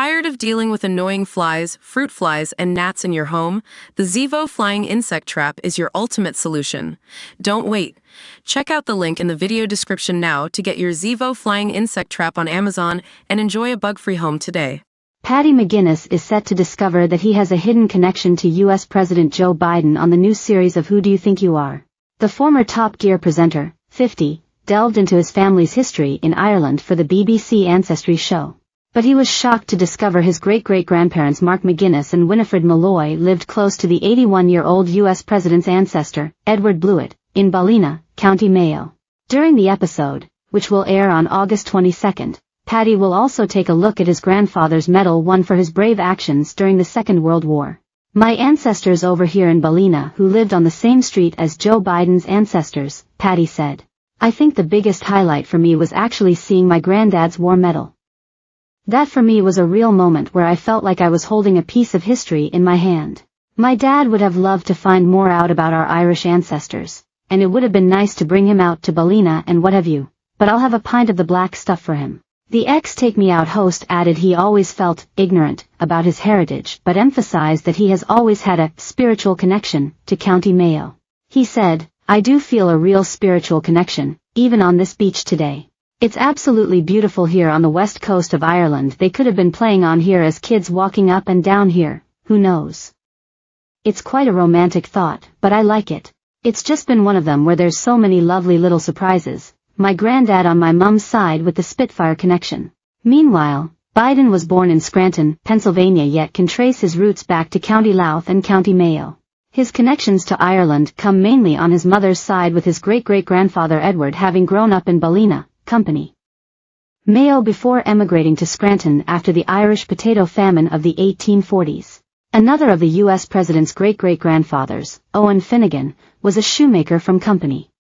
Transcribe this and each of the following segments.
Tired of dealing with annoying flies, fruit flies, and gnats in your home? The Zevo Flying Insect Trap is your ultimate solution. Don't wait. Check out the link in the video description now to get your Zevo Flying Insect Trap on Amazon and enjoy a bug-free home today. Paddy McGuinness is set to discover that he has a hidden connection to U.S. President Joe Biden on the new series of Who Do You Think You Are? The former Top Gear presenter, 50, delved into his family's history in Ireland for the BBC Ancestry show. But he was shocked to discover his great-great-grandparents Mark McGuinness and Winifred Malloy lived close to the 81-year-old U.S. president's ancestor, Edward Blewett, in Ballina, County Mayo. During the episode, which will air on August 22, Paddy will also take a look at his grandfather's medal won for his brave actions during the Second World War. My ancestors over here in Ballina who lived on the same street as Joe Biden's ancestors, Paddy said. I think the biggest highlight for me was actually seeing my granddad's war medal. That for me was a real moment where I felt like I was holding a piece of history in my hand. My dad would have loved to find more out about our Irish ancestors, and it would have been nice to bring him out to Ballina and what have you, but I'll have a pint of the black stuff for him. The ex-Take-Me-Out host added he always felt ignorant about his heritage but emphasized that he has always had a spiritual connection to County Mayo. He said, I do feel a real spiritual connection, even on this beach today. It's absolutely beautiful here on the west coast of Ireland. They could have been playing on here as kids walking up and down here, who knows? It's quite a romantic thought, but I like it. It's just been one of them where there's so many lovely little surprises. My granddad on my mum's side with the Spitfire connection. Meanwhile, Biden was born in Scranton, Pennsylvania yet can trace his roots back to County Louth and County Mayo. His connections to Ireland come mainly on his mother's side with his great-great-grandfather Edward having grown up in Ballina, Company Mayo before emigrating to Scranton after the Irish potato famine of the 1840s. Another of the U.S. president's great-great-grandfathers, Owen Finnegan, was a shoemaker from Company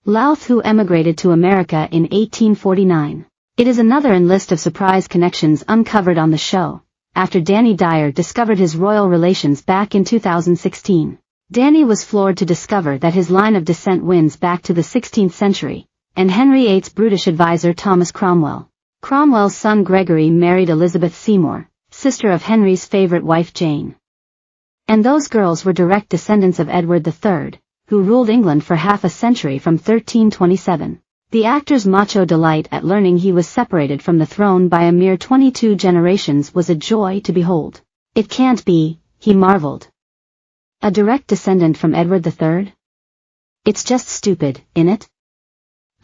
Louth who emigrated to America in 1849. It is another in list of surprise connections uncovered on the show, after Danny Dyer discovered his royal relations back in 2016. Danny was floored to discover that his line of descent wins back to the 16th century, and Henry VIII's brutish advisor Thomas Cromwell. Cromwell's son Gregory married Elizabeth Seymour, sister of Henry's favorite wife Jane. And those girls were direct descendants of Edward III, who ruled England for half a century from 1327. The actor's macho delight at learning he was separated from the throne by a mere 22 generations was a joy to behold. It can't be, he marveled. A direct descendant from Edward III? It's just stupid, innit?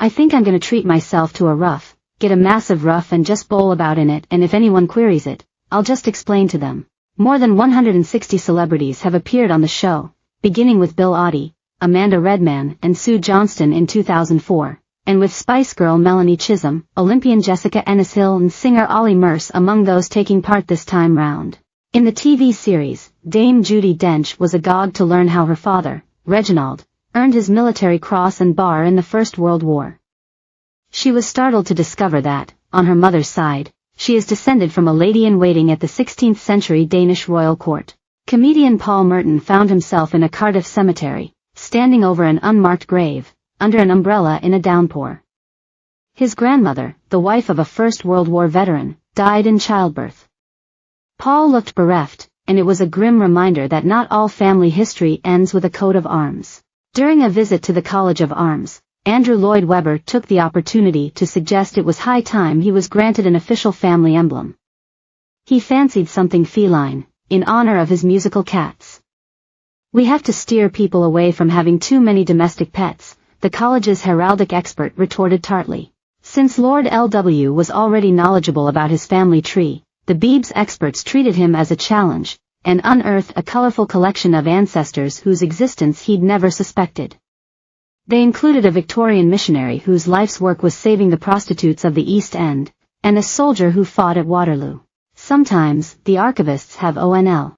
I think I'm gonna treat myself to a ruff, get a massive ruff and just bowl about in it, and if anyone queries it, I'll just explain to them. More than 160 celebrities have appeared on the show, beginning with Bill Oddie, Amanda Redman and Sue Johnston in 2004, and with Spice Girl Melanie Chisholm, Olympian Jessica Ennis-Hill and singer Ollie Murs among those taking part this time round. In the TV series, Dame Judi Dench was agog to learn how her father, Reginald, earned his military cross and bar in the First World War. She was startled to discover that, on her mother's side, she is descended from a lady-in-waiting at the 16th century Danish royal court. Comedian Paul Merton found himself in a Cardiff cemetery, standing over an unmarked grave, under an umbrella in a downpour. His grandmother, the wife of a First World War veteran, died in childbirth. Paul looked bereft, and it was a grim reminder that not all family history ends with a coat of arms. During a visit to the College of Arms, Andrew Lloyd Webber took the opportunity to suggest it was high time he was granted an official family emblem. He fancied something feline, in honor of his musical cats. We have to steer people away from having too many domestic pets, the college's heraldic expert retorted tartly. Since Lord LW was already knowledgeable about his family tree, the Beebs experts treated him as a challenge, and unearthed a colorful collection of ancestors whose existence he'd never suspected. They included a Victorian missionary whose life's work was saving the prostitutes of the East End, and a soldier who fought at Waterloo. Sometimes, the archivists have ONL.